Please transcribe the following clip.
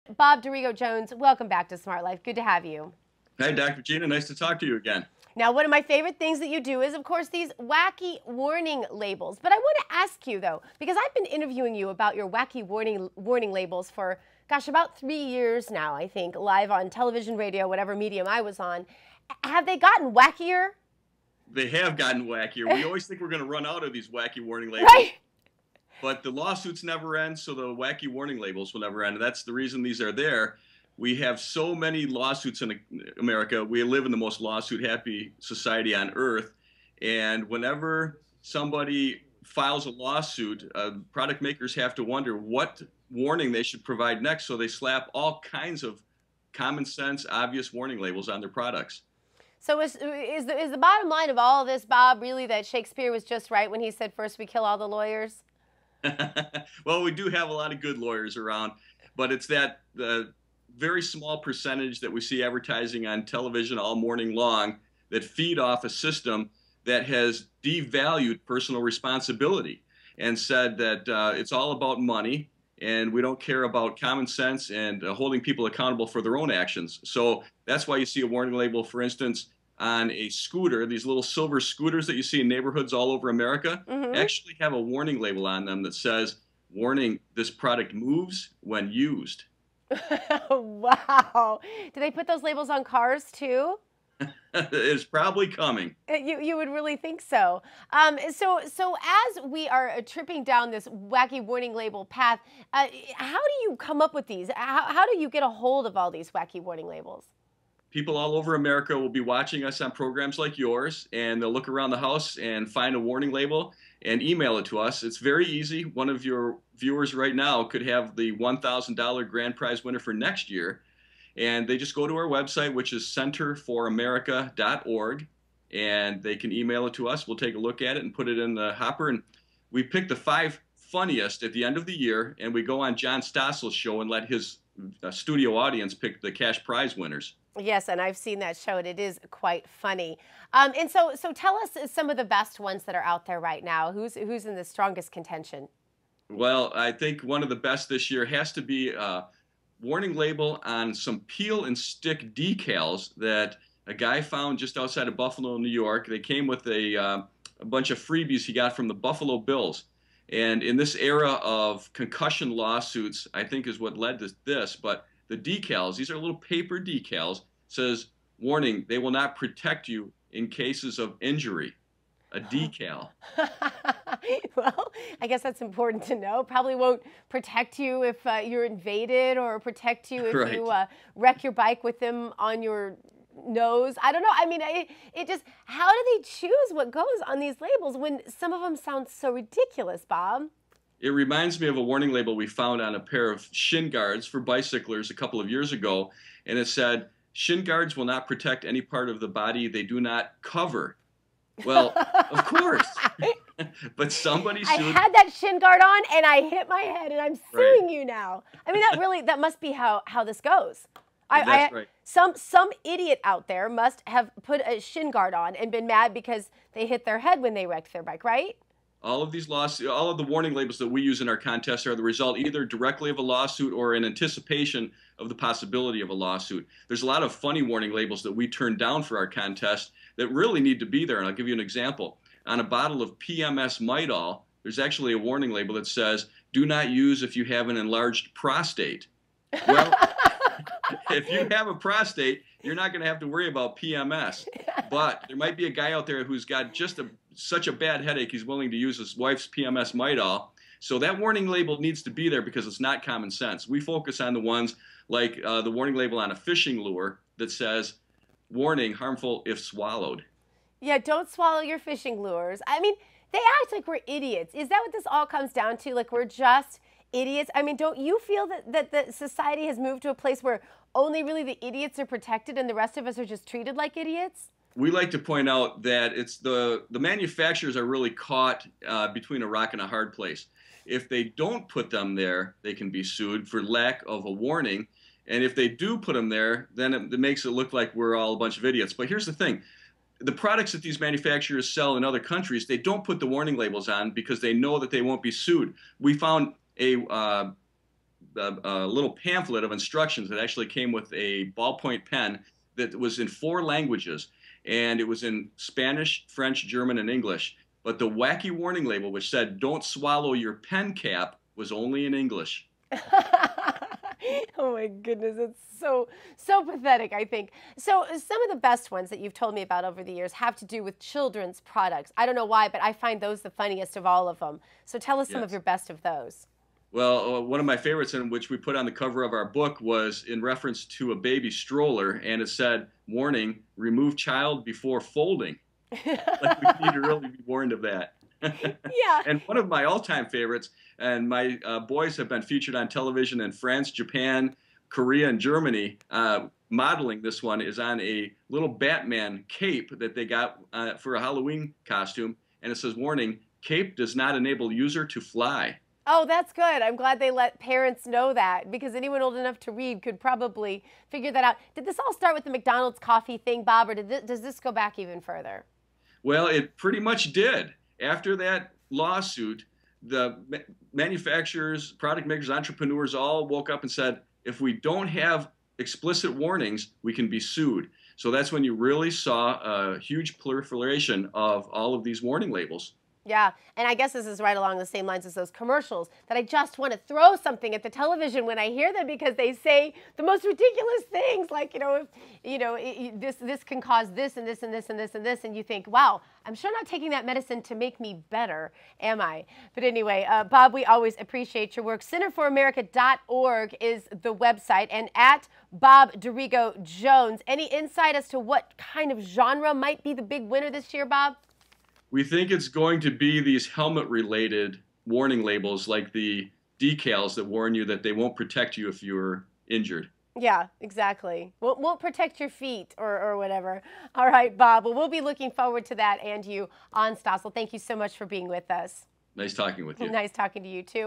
Bob Dorigo-Jones, welcome back to Smart Life. Good to have you. Hi, Dr. Gina. Nice to talk to you again. Now, one of my favorite things that you do is, of course, these wacky warning labels. But I want to ask you, though, because I've been interviewing you about your wacky warning labels for, gosh, about 3 years now, I think, live on television, radio, whatever medium I was on. Have they gotten wackier? They have gotten wackier. We always think we're going to run out of these wacky warning labels. Right. But the lawsuits never end, so the wacky warning labels will never end. That's the reason these are there. We have so many lawsuits in America. We live in the most lawsuit-happy society on earth. And whenever somebody files a lawsuit, product makers have to wonder what warning they should provide next. So they slap all kinds of common sense, obvious warning labels on their products. So is the bottom line of all of this, Bob, really that Shakespeare was just right when he said, first we kill all the lawyers? Well, we do have a lot of good lawyers around, but it's that very small percentage that we see advertising on television all morning long that feed off a system that has devalued personal responsibility and said that it's all about money and we don't care about common sense and holding people accountable for their own actions. So that's why you see a warning label, for instance, on a scooter. These little silver scooters that you see in neighborhoods all over America actually have a warning label on them that says, warning, this product moves when used. Wow. Do they put those labels on cars too? It's probably coming. You would really think so. So as we are tripping down this wacky warning label path, how do you come up with these? How do you get a hold of all these wacky warning labels? People all over America will be watching us on programs like yours, and they'll look around the house and find a warning label and email it to us. It's very easy. One of your viewers right now could have the $1,000 grand prize winner for next year. And they just go to our website, which is centerforamerica.org, and they can email it to us. We'll take a look at it and put it in the hopper. And we pick the 5 funniest at the end of the year, and we go on John Stossel's show and let his studio audience pick the cash prize winners. Yes, and I've seen that show, and it is quite funny. And so tell us some of the best ones that are out there right now. Who's in the strongest contention? Well, I think one of the best this year has to be a warning label on some peel and stick decals that a guy found just outside of Buffalo, New York. They came with a bunch of freebies he got from the Buffalo Bills. And in this era of concussion lawsuits, I think is what led to this, but the decals, these are little paper decals, says, warning, they will not protect you in cases of injury. A decal. Well, I guess that's important to know. Probably won't protect you if you're invaded or protect you if you wreck your bike with them on your nose. I don't know. I mean, it just, how do they choose what goes on these labels when some of them sound so ridiculous, Bob? It reminds me of a warning label we found on a pair of shin guards for bicyclers a couple of years ago, and it said, shin guards will not protect any part of the body they do not cover. Well, of course. But somebody sued. I had that shin guard on and I hit my head and I'm suing you now. I mean, that must be how this goes. That's right. Some idiot out there must have put a shin guard on and been mad because they hit their head when they wrecked their bike, right? All of these lawsuits, all of the warning labels that we use in our contests are the result either directly of a lawsuit or in anticipation of the possibility of a lawsuit. There's a lot of funny warning labels that we turn down for our contest that really need to be there, and I'll give you an example. On a bottle of PMS Midol, there's actually a warning label that says, do not use if you have an enlarged prostate. Well, if you have a prostate, you're not going to have to worry about PMS. But there might be a guy out there who's got just such a bad headache he's willing to use his wife's PMS Midol. So that warning label needs to be there because it's not common sense. We focus on the ones like the warning label on a fishing lure that says, warning, harmful if swallowed. Yeah, don't swallow your fishing lures. I mean, they act like we're idiots. Is that what this all comes down to? Like we're just idiots? I mean, don't you feel that the society has moved to a place where only really the idiots are protected and the rest of us are just treated like idiots? We like to point out that it's the manufacturers are really caught between a rock and a hard place. If they don't put them there, they can be sued for lack of a warning. And if they do put them there, then it makes it look like we're all a bunch of idiots. But here's the thing. The products that these manufacturers sell in other countries, they don't put the warning labels on because they know that they won't be sued. We found a a little pamphlet of instructions that actually came with a ballpoint pen that was in 4 languages, and it was in Spanish, French, German, and English. But the wacky warning label, which said "Don't swallow your pen cap," was only in English. Oh my goodness, it's so pathetic, I think. So some of the best ones that you've told me about over the years have to do with children's products. I don't know why, but I find those the funniest of all of them. So tell us some of your best of those. Well, one of my favorites, in which we put on the cover of our book, was in reference to a baby stroller, and it said, "Warning, remove child before folding." Like, we need to really be warned of that. Yeah. And one of my all-time favorites, and my boys have been featured on television in France, Japan, Korea, and Germany. Modeling this one is on a little Batman cape that they got for a Halloween costume, and it says, "Warning, cape does not enable user to fly." Oh, that's good. I'm glad they let parents know that, because anyone old enough to read could probably figure that out. Did this all start with the McDonald's coffee thing, Bob, or does this go back even further? Well, it pretty much did. After that lawsuit, the manufacturers, product makers, entrepreneurs all woke up and said, if we don't have explicit warnings, we can be sued. So that's when you really saw a huge proliferation of all of these warning labels. Yeah, and I guess this is right along the same lines as those commercials that I just want to throw something at the television when I hear them, because they say the most ridiculous things, like, this can cause this and this and this and this and this, and you think, wow, I'm sure not taking that medicine to make me better, am I? But anyway, Bob, we always appreciate your work. CenterForAmerica.org is the website, and at Bob Dorigo Jones. Any insight as to what kind of genre might be the big winner this year, Bob? We think it's going to be these helmet-related warning labels, like the decals that warn you that they won't protect you if you're injured. Yeah, exactly. Won't protect your feet or whatever. All right, Bob. Well, we'll be looking forward to that and you on Stossel. Thank you so much for being with us. Nice talking with you. Nice talking to you, too.